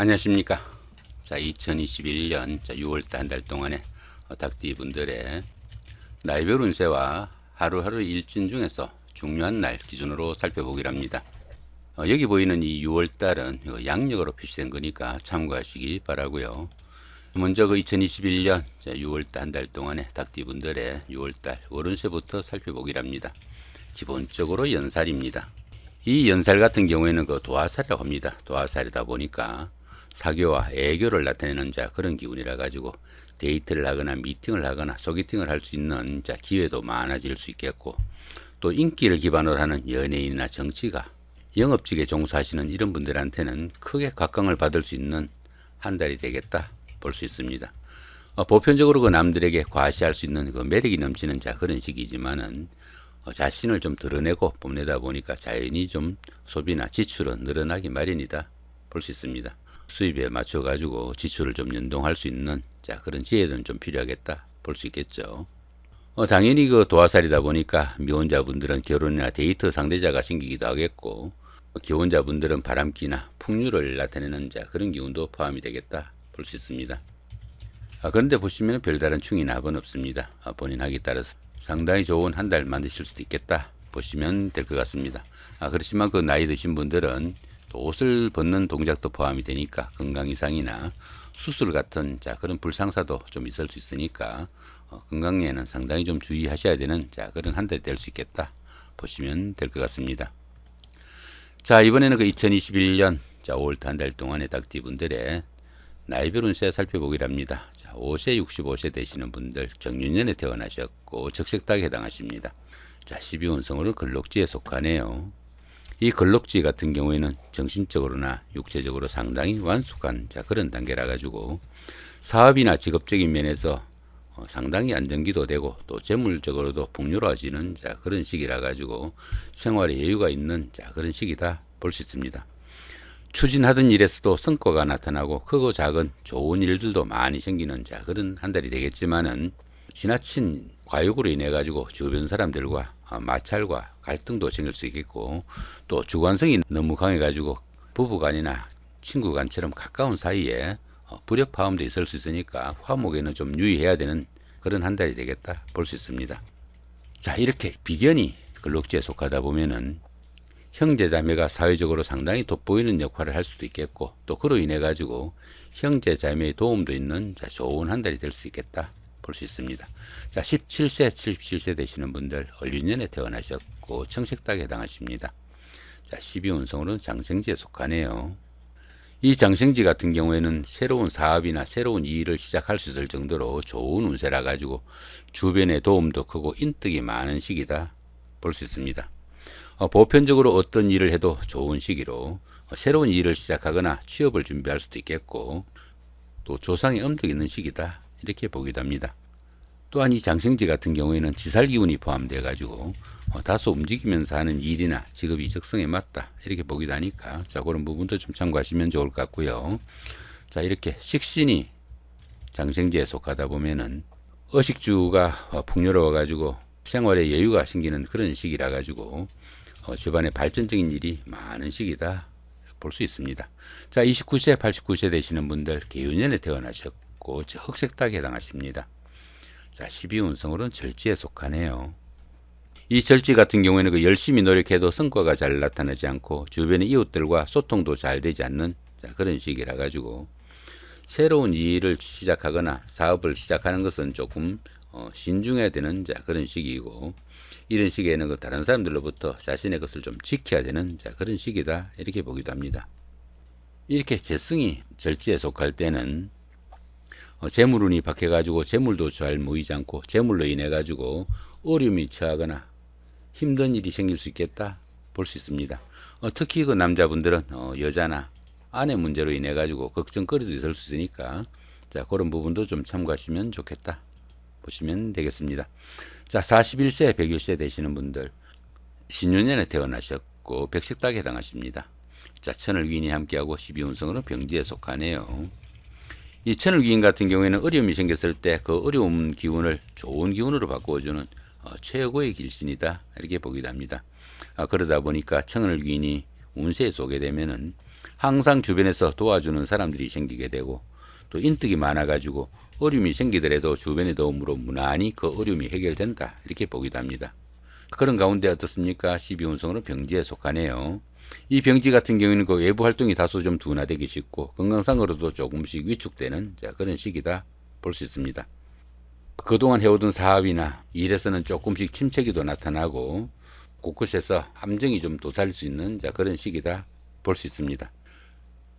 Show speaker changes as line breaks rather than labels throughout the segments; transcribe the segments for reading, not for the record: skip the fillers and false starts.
안녕하십니까. 자, 2021년 6월달 한 달 동안에 닭띠 분들의 날별 운세와 하루하루 일진 중에서 중요한 날 기준으로 살펴보기로 합니다. 여기 보이는 이 6월달은 양력으로 표시된 거니까 참고하시기 바라고요. 먼저 2021년 6월달 한 달 동안에 닭띠 분들의 6월달 월운세부터 살펴보기로 합니다. 기본적으로 연살입니다. 이 연살 같은 경우에는 도화살이라고 합니다. 도화살이다 보니까 사교와 애교를 나타내는 그런 기운이라 가지고 데이트를 하거나 미팅을 하거나 소개팅을 할 수 있는 기회도 많아질 수 있겠고, 또 인기를 기반으로 하는 연예인이나 정치가 영업직에 종사하시는 이런 분들한테는 크게 각광을 받을 수 있는 한 달이 되겠다 볼 수 있습니다. 보편적으로 남들에게 과시할 수 있는 매력이 넘치는 그런 시기지만은 자신을 좀 드러내고 뽐내다 보니까 자연히 좀 소비나 지출은 늘어나기 마련이다 볼 수 있습니다. 수입에 맞춰 가지고 지출을 좀 연동할 수 있는 그런 지혜는 좀 필요하겠다 볼 수 있겠죠. 당연히 도화살이다 보니까 미혼자분들은 결혼이나 데이트 상대자가 생기기도 하겠고, 기혼자분들은 바람기나 풍류를 나타내는 그런 기운도 포함이 되겠다 볼 수 있습니다. 그런데 보시면 별다른 충이나 합은 없습니다. 본인 학에 따라서 상당히 좋은 한 달 만드실 수도 있겠다 보시면 될 것 같습니다. 그렇지만 나이 드신 분들은 또 옷을 벗는 동작도 포함이 되니까 건강 이상이나 수술 같은 그런 불상사도 좀 있을 수 있으니까 건강에는 상당히 좀 주의하셔야 되는 그런 한 달이 될 수 있겠다 보시면 될 것 같습니다. 자, 이번에는 2021년 5월달 한 달 동안의 닭띠 분들의 나이별 운세 살펴보기로 합니다. 5세 65세 되시는 분들, 정유년에 태어나셨고 적색닭에 해당하십니다. 12운성으로 걸록지에 속하네요. 이 걸록지 같은 경우에는 정신적으로나 육체적으로 상당히 완숙한 그런 단계라 가지고 사업이나 직업적인 면에서 상당히 안정기도 되고 또 재물적으로도 풍요로워지는 그런 시기라 가지고 생활에 여유가 있는 그런 시기다 볼 수 있습니다. 추진하던 일에서도 성과가 나타나고 크고 작은 좋은 일들도 많이 생기는 그런 한 달이 되겠지만은, 지나친 과욕으로 인해 가지고 주변 사람들과 마찰과 갈등도 생길 수 있겠고, 또 주관성이 너무 강해 가지고 부부간이나 친구간처럼 가까운 사이에 불협화음도 있을 수 있으니까 화목에는 좀 유의해야 되는 그런 한 달이 되겠다 볼 수 있습니다. 자, 이렇게 비견이 걸록지에 속하다 보면은 형제자매가 사회적으로 상당히 돋보이는 역할을 할 수도 있겠고, 또 그로 인해 가지고 형제자매의 도움도 있는 좋은 한 달이 될 수 있겠다 볼 수 있습니다. 자, 17세 77세 되시는 분들, 을유년에 태어나셨고 청색닭에 해당하십니다. 자, 12운성으로는 장생지에 속하네요. 이 장생지 같은 경우에는 새로운 사업이나 새로운 일을 시작할 수 있을 정도로 좋은 운세라 가지고 주변의 도움도 크고 인덕이 많은 시기다 볼 수 있습니다. 보편적으로 어떤 일을 해도 좋은 시기로 새로운 일을 시작하거나 취업을 준비할 수도 있겠고, 또 조상의 음덕이 있는 시기다 이렇게 보기도 합니다. 또한 이 장생지 같은 경우에는 지살기운이 포함되어 가지고 다소 움직이면서 하는 일이나 직업이 적성에 맞다 이렇게 보기도 하니까 그런 부분도 좀 참고하시면 좋을 것 같고요. 자, 이렇게 식신이 장생지에 속하다 보면은 의식주가 풍요로워 가지고 생활에 여유가 생기는 그런 시기라 가지고 집안에 발전적인 일이 많은 시기다 볼 수 있습니다. 자, 29세 89세 되시는 분들, 개유년에 태어나셨고 흑색닭에 해당하십니다. 자, 12운성으로는 절지에 속하네요. 이 절지 같은 경우에는 열심히 노력해도 성과가 잘 나타나지 않고 주변의 이웃들과 소통도 잘 되지 않는 그런 시기라 가지고 새로운 일을 시작하거나 사업을 시작하는 것은 조금 신중해야 되는 그런 시기이고, 이런 시기에는 다른 사람들로부터 자신의 것을 좀 지켜야 되는 그런 시기다 이렇게 보기도 합니다. 이렇게 재성이 절지에 속할 때는 재물운이 박해 가지고 재물도 잘 모이지 않고 재물로 인해 가지고 어려움이 처하거나 힘든 일이 생길 수 있겠다 볼 수 있습니다. 특히 남자분들은 여자나 아내 문제로 인해 가지고 걱정거리도 있을 수 있으니까 그런 부분도 좀 참고하시면 좋겠다 보시면 되겠습니다. 자, 41세 101세 되시는 분들, 신유년에 태어나셨고 백색닭에 해당하십니다. 자, 천을귀인이 함께하고 12운성으로 병지에 속하네요. 이 천을귀인 같은 경우에는 어려움이 생겼을 때 그 어려운 기운을 좋은 기운으로 바꿔주는 최고의 길신이다 이렇게 보기도 합니다. 그러다 보니까 천을귀인이 운세에 쏘게 되면은 항상 주변에서 도와주는 사람들이 생기게 되고 또 인덕이 많아가지고 어려움이 생기더라도 주변의 도움으로 무난히 그 어려움이 해결된다 이렇게 보기도 합니다. 그런 가운데 어떻습니까? 12운성으로 병지에 속하네요. 이 병지 같은 경우에는 그 외부 활동이 다소 좀 둔화되기 쉽고 건강상으로도 조금씩 위축되는 그런 시기다 볼 수 있습니다. 그동안 해오던 사업이나 일에서는 조금씩 침체기도 나타나고 곳곳에서 함정이 좀 도사릴 수 있는 그런 시기다 볼 수 있습니다.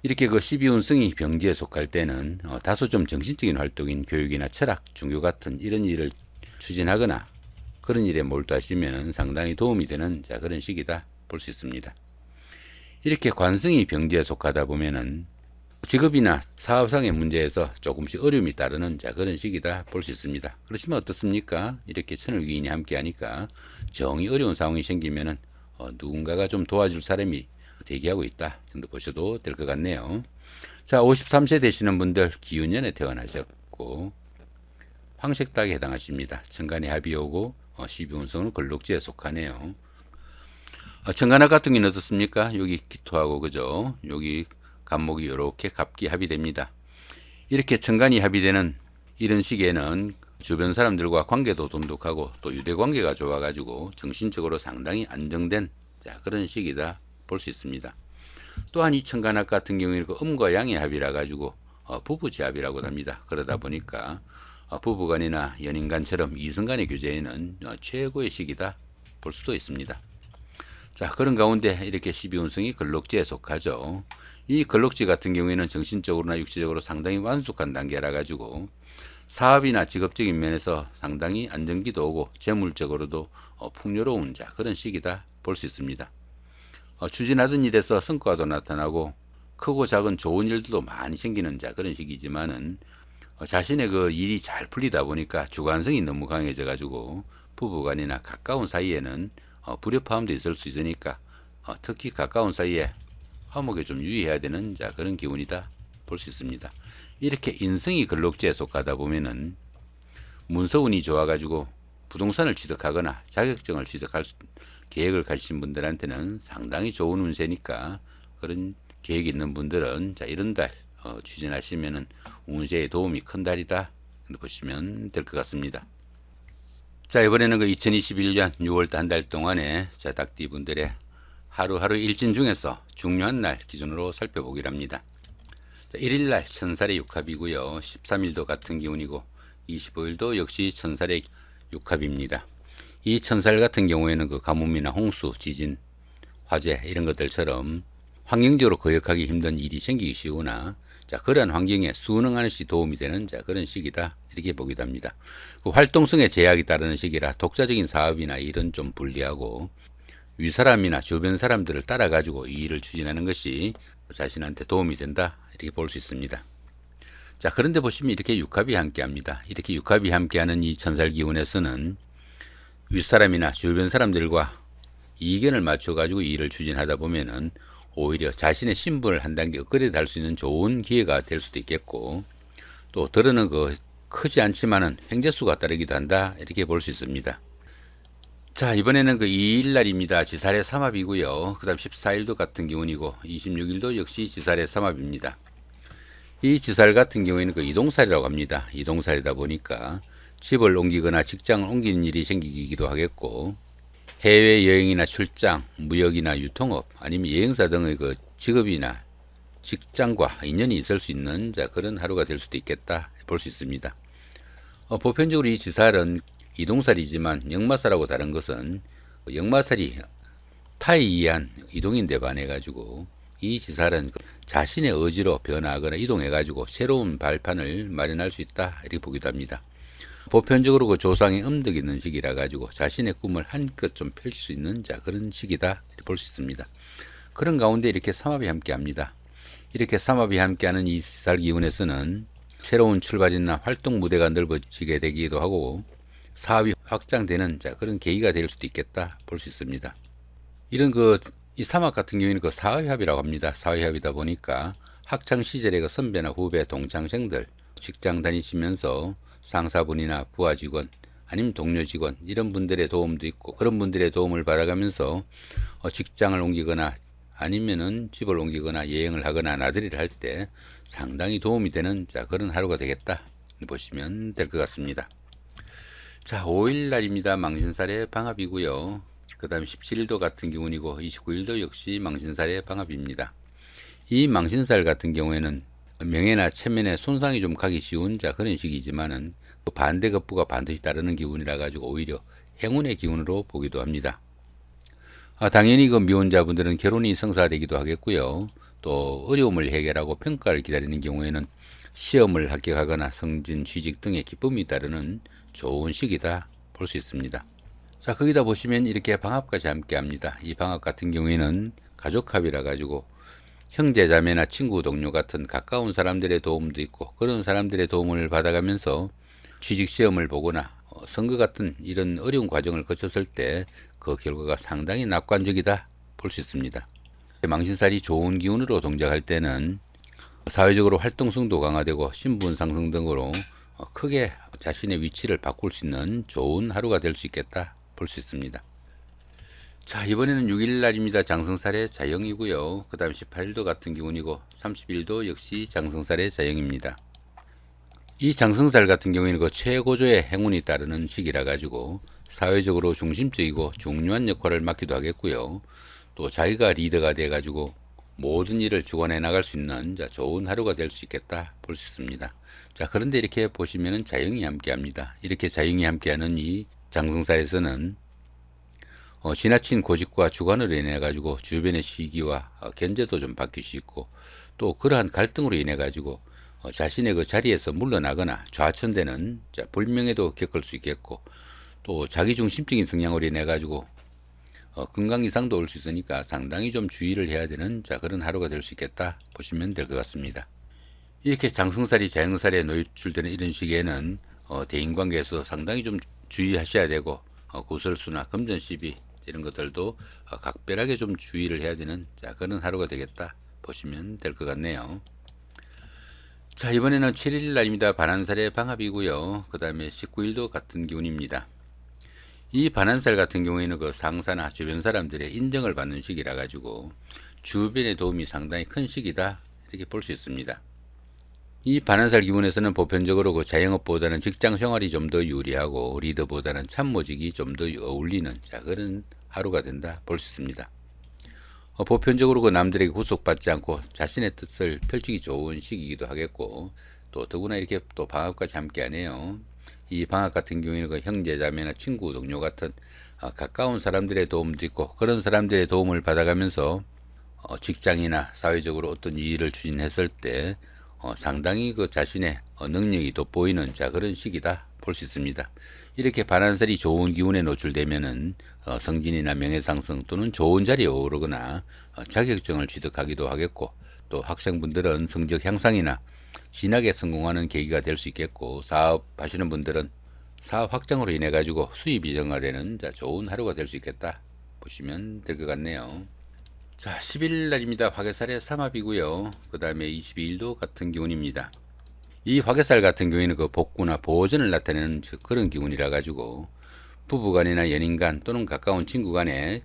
이렇게 그 12운성이 병지에 속할 때는 다소 좀 정신적인 활동인 교육이나 철학, 종교 같은 이런 일을 추진하거나 그런 일에 몰두하시면 상당히 도움이 되는 그런 시기다 볼 수 있습니다. 이렇게 관성이 병지에 속하다 보면은 직업이나 사업상의 문제에서 조금씩 어려움이 따르는 그런 시기다 볼 수 있습니다. 그렇지만 어떻습니까? 이렇게 천을귀인이 함께 하니까 정이 어려운 상황이 생기면은 누군가가 좀 도와줄 사람이 대기하고 있다 정도 보셔도 될 것 같네요. 자, 53세 되시는 분들 기운년에 태어나셨고 황색닭에 해당하십니다. 천간에 합이 오고 12운성은 걸록지에 속하네요. 천간합 같은 경우는 어떻습니까? 여기 기토하고 그죠? 여기 간목이 이렇게 갑기 합의됩니다. 이렇게 천간이 합의되는 이런 시기에는 주변 사람들과 관계도 돈독하고 또 유대관계가 좋아가지고 정신적으로 상당히 안정된 그런 시기다 볼 수 있습니다. 또한 이 천간합 같은 경우에는 그 음과 양의 합이라 가지고 부부지합이라고 합니다. 그러다 보니까 부부간이나 연인간처럼 이성간의 교제에는 최고의 시기다 볼 수도 있습니다. 자, 그런 가운데 이렇게 12운성이 걸록지에 속하죠. 이 걸록지 같은 경우에는 정신적으로나 육체적으로 상당히 완숙한 단계라 가지고 사업이나 직업적인 면에서 상당히 안정기도 오고 재물적으로도 풍요로운 그런 시기다 볼 수 있습니다. 추진하던 일에서 성과도 나타나고 크고 작은 좋은 일들도 많이 생기는 그런 시기지만은 자신의 그 일이 잘 풀리다 보니까 주관성이 너무 강해져 가지고 부부간이나 가까운 사이에는 불협화음도 있을 수 있으니까 특히 가까운 사이에 화목에 좀 유의해야 되는 그런 기운이다 볼 수 있습니다. 이렇게 인성이 걸록지에 속하다 보면은 문서운이 좋아가지고 부동산을 취득하거나 자격증을 취득할 계획을 가지신 분들한테는 상당히 좋은 운세니까 그런 계획이 있는 분들은 이런 달 추진하시면은 운세에 도움이 큰 달이다 보시면 될 것 같습니다. 자, 이번에는 그 2021년 6월 한 달 동안에 닭띠 분들의 하루하루 일진 중에서 중요한 날 기준으로 살펴보기로 합니다. 1일날 천살의 육합이고요. 13일도 같은 기운이고 25일도 역시 천살의 육합입니다. 이 천살 같은 경우에는 그 가뭄이나 홍수, 지진, 화재 이런 것들처럼 환경적으로 거역하기 힘든 일이 생기기 쉬우나 그러한 환경에 순응하는 시 도움이 되는 그런 시기다 이렇게 보기도 합니다. 그 활동성에 제약이 따르는 시기라 독자적인 사업이나 일은 좀 불리하고 윗사람이나 주변 사람들을 따라 가지고 이 일을 추진하는 것이 자신한테 도움이 된다 이렇게 볼 수 있습니다. 자, 그런데 보시면 이렇게 육합이 함께 합니다. 이렇게 육합이 함께하는 이 천살 기운에서는 윗사람이나 주변 사람들과 이견을 맞춰 가지고 이 일을 추진하다 보면은 오히려 자신의 신분을 한 단계 업그레이드 할 수 있는 좋은 기회가 될 수도 있겠고 또 들어는 그 크지 않지만은 횡재수가 따르기도 한다 이렇게 볼 수 있습니다. 자, 이번에는 그 2일 날입니다. 지살의 삼합이고요. 그 다음 14일도 같은 기운이고 26일도 역시 지살의 삼합입니다. 이 지살 같은 경우에는 그 이동살이라고 합니다. 이동살이다 보니까 집을 옮기거나 직장을 옮기는 일이 생기기도 하겠고 해외여행이나 출장, 무역이나 유통업 아니면 여행사 등의 그 직업이나 직장과 인연이 있을 수 있는 그런 하루가 될 수도 있겠다 볼 수 있습니다. 보편적으로 이 지살은 이동살이지만 역마살하고 다른 것은 역마살이 타에 의한 이동인데 반해 가지고 이 지살은 자신의 의지로 변화하거나 이동해 가지고 새로운 발판을 마련할 수 있다 이렇게 보기도 합니다. 보편적으로 그 조상의 음덕이 있는 시기라 가지고 자신의 꿈을 한껏 좀 펼칠 수 있는 그런 시기다 이렇게 볼 수 있습니다. 그런 가운데 이렇게 삼합이 함께 합니다. 이렇게 삼합이 함께하는 이 지살 기운에서는 새로운 출발이나 활동 무대가 넓어지게 되기도 하고 사업이 확장되는 그런 계기가 될 수도 있겠다 볼 수 있습니다. 이런 이 삼합 같은 경우에는 그 사회합이라고 합니다. 사회합이다 보니까 학창 시절의 그 선배나 후배, 동창생들 직장 다니시면서 상사분이나 부하 직원 아니면 동료 직원 이런 분들의 도움도 있고 그런 분들의 도움을 받아가면서 직장을 옮기거나 아니면은 집을 옮기거나 여행을 하거나 나들이를 할 때 상당히 도움이 되는 그런 하루가 되겠다 보시면 될 것 같습니다. 자, 5일 날입니다. 망신살의 방합이고요. 그 다음에 17일도 같은 기운이고 29일도 역시 망신살의 방합입니다. 이 망신살 같은 경우에는 명예나 체면에 손상이 좀 가기 쉬운 그런 시기지만은 그 반대급부가 반드시 따르는 기운이라 가지고 오히려 행운의 기운으로 보기도 합니다. 당연히 그 미혼자분들은 결혼이 성사되기도 하겠고요. 또 어려움을 해결하고 평가를 기다리는 경우에는 시험을 합격하거나 승진, 취직 등의 기쁨이 따르는 좋은 시기다 볼 수 있습니다. 자, 거기다 보시면 이렇게 방합까지 함께 합니다. 이 방합 같은 경우에는 가족합이라 가지고 형제 자매나 친구 동료 같은 가까운 사람들의 도움도 있고 그런 사람들의 도움을 받아가면서 취직 시험을 보거나 선거 같은 이런 어려운 과정을 거쳤을 때 그 결과가 상당히 낙관적이다 볼 수 있습니다. 망신살이 좋은 기운으로 동작할 때는 사회적으로 활동성도 강화되고 신분 상승 등으로 크게 자신의 위치를 바꿀 수 있는 좋은 하루가 될 수 있겠다 볼 수 있습니다. 자, 이번에는 6일 날입니다. 장성살의 자영이고요. 그 다음 18일도 같은 기운이고 30일도 역시 장성살의 자영입니다. 이 장성살 같은 경우에는 그 최고조의 행운이 따르는 시기라 가지고 사회적으로 중심적이고 중요한 역할을 맡기도 하겠고요. 또 자기가 리더가 돼 가지고 모든 일을 주관해 나갈 수 있는 좋은 하루가 될 수 있겠다 볼 수 있습니다. 자, 그런데 이렇게 보시면은 자영이 함께 합니다. 이렇게 자영이 함께하는 이 장성살에서는 지나친 고집과 주관으로 인해 가지고 주변의 시기와 견제도 좀 받기 쉽고 또 그러한 갈등으로 인해 가지고 자신의 그 자리에서 물러나거나 좌천되는 불명예도 겪을 수 있겠고 또 자기중심적인 성향으로 인해 가지고 건강 이상도 올 수 있으니까 상당히 좀 주의를 해야 되는 그런 하루가 될 수 있겠다 보시면 될 것 같습니다. 이렇게 장성살이 자영살에 노출되는 이런 시기에는 대인관계에서 상당히 좀 주의하셔야 되고 구설수나 금전시비 이런 것들도 각별하게 좀 주의를 해야 되는 그런 하루가 되겠다 보시면 될 것 같네요. 자, 이번에는 7일 날입니다. 반한살의 방합이고요. 그 다음에 19일도 같은 기운입니다. 이 반한살 같은 경우에는 그 상사나 주변 사람들의 인정을 받는 시기라 가지고 주변의 도움이 상당히 큰 시기다 이렇게 볼 수 있습니다. 이 반한살 기운에서는 보편적으로 그 자영업보다는 직장 생활이 좀 더 유리하고 리더보다는 참모직이 좀 더 어울리는 그런 하루가 된다 볼 수 있습니다. 보편적으로 그 남들에게 구속받지 않고 자신의 뜻을 펼치기 좋은 시기이기도 하겠고 또 더구나 이렇게 또 방학까지 함께 하네요. 이 방학 같은 경우에는 그 형제자매나 친구 동료 같은 가까운 사람들의 도움도 있고 그런 사람들의 도움을 받아가면서 직장이나 사회적으로 어떤 일을 추진했을 때 상당히 그 자신의 능력이 돋보이는 그런 시기다 볼 수 있습니다. 이렇게 반한살이 좋은 기운에 노출되면은 성진이나 명예상승 또는 좋은 자리에 오르거나 자격증을 취득하기도 하겠고 또 학생분들은 성적 향상이나 진학에 성공하는 계기가 될 수 있겠고 사업하시는 분들은 사업 확장으로 인해 가지고 수입이 증가되는 좋은 하루가 될 수 있겠다 보시면 될 것 같네요. 자, 10일 날입니다. 화개살의 삼합이고요. 그 다음에 22일도 같은 기운입니다. 이 화개살 같은 경우에는 그 복구나 보존을 나타내는 그런 기운이라 가지고 부부간이나 연인간 또는 가까운 친구 간에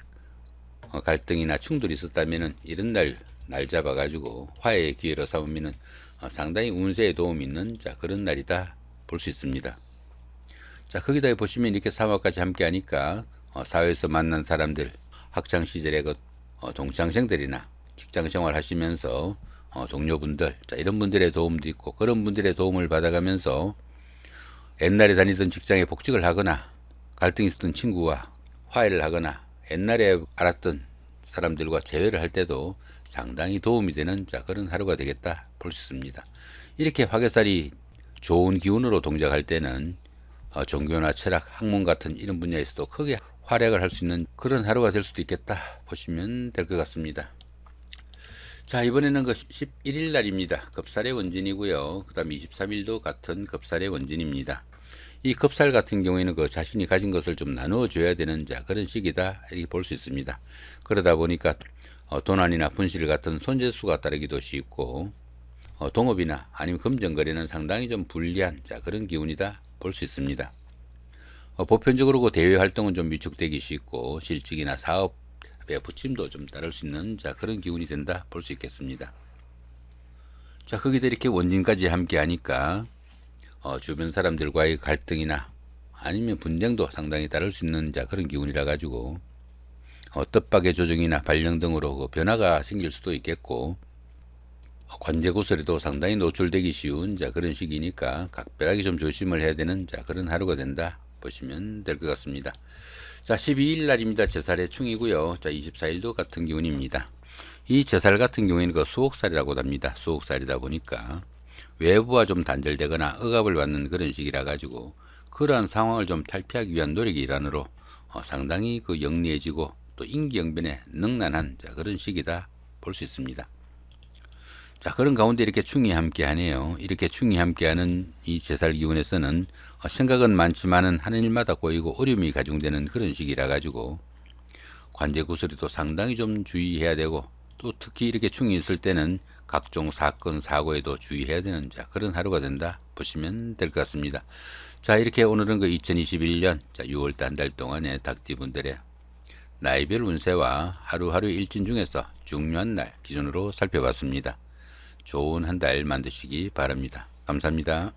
갈등이나 충돌이 있었다면은 이런 날 잡아 가지고 화해의 기회로 삼으면은 상당히 운세에 도움이 있는 그런 날이다 볼 수 있습니다. 자, 거기다 보시면 이렇게 삼합까지 함께 하니까 사회에서 만난 사람들, 학창 시절의 그 동창생들이나 직장 생활 하시면서 동료분들 이런 분들의 도움도 있고 그런 분들의 도움을 받아가면서 옛날에 다니던 직장에 복직을 하거나 갈등이 있었던 친구와 화해를 하거나 옛날에 알았던 사람들과 재회를 할 때도 상당히 도움이 되는 그런 하루가 되겠다 볼 수 있습니다. 이렇게 화개살이 좋은 기운으로 동작할 때는 종교나 철학, 학문 같은 이런 분야에서도 크게 활약을 할 수 있는 그런 하루가 될 수도 있겠다 보시면 될 것 같습니다. 자, 이번에는 그 11일 날입니다. 급살의 원진이고요. 그 다음에 23일도 같은 급살의 원진입니다. 이 급살 같은 경우에는 그 자신이 가진 것을 좀 나누어 줘야 되는 그런 시기다 이렇게 볼 수 있습니다. 그러다 보니까 도난이나 분실 같은 손재수가 따르기도 쉽고 동업이나 아니면 금전거래는 상당히 좀 불리한 그런 기운이다 볼 수 있습니다. 보편적으로 그 대외 활동은 좀 위축되기 쉽고 실직이나 사업 부침도 좀 따를 수 있는 그런 기운이 된다 볼 수 있겠습니다. 자, 거기다 이렇게 원진까지 함께 하니까 주변 사람들과의 갈등이나 아니면 분쟁도 상당히 따를 수 있는 그런 기운이라 가지고 뜻밖의 조정이나 발령 등으로 그 변화가 생길 수도 있겠고, 관제고설에도 상당히 노출되기 쉬운 그런 시기니까 각별하게 좀 조심을 해야 되는 그런 하루가 된다 보시면 될 것 같습니다. 자, 12일 날입니다. 제살의 충이고요. 자, 24일도 같은 기운입니다. 이 제살 같은 경우에는 그 수옥살이라고 합니다. 수옥살이다 보니까 외부와 좀 단절되거나 억압을 받는 그런 시기라 가지고 그러한 상황을 좀 탈피하기 위한 노력이 일환으로 상당히 그 영리해지고 또 임기응변에 능란한 그런 시기다 볼 수 있습니다. 자, 그런 가운데 이렇게 충이 함께 하네요. 이렇게 충이 함께 하는 이 제살 기운에서는 생각은 많지만은 하는 일마다 꼬이고 어려움이 가중되는 그런 시기라 가지고 관제구설이도 상당히 좀 주의해야 되고, 또 특히 이렇게 충이 있을 때는 각종 사건 사고에도 주의해야 되는 그런 하루가 된다 보시면 될 것 같습니다. 자, 이렇게 오늘은 그 2021년 6월달 한 달 동안의 닭띠분들의 나이별 운세와 하루하루 일진 중에서 중요한 날 기준으로 살펴봤습니다. 좋은 한 달 만드시기 바랍니다. 감사합니다.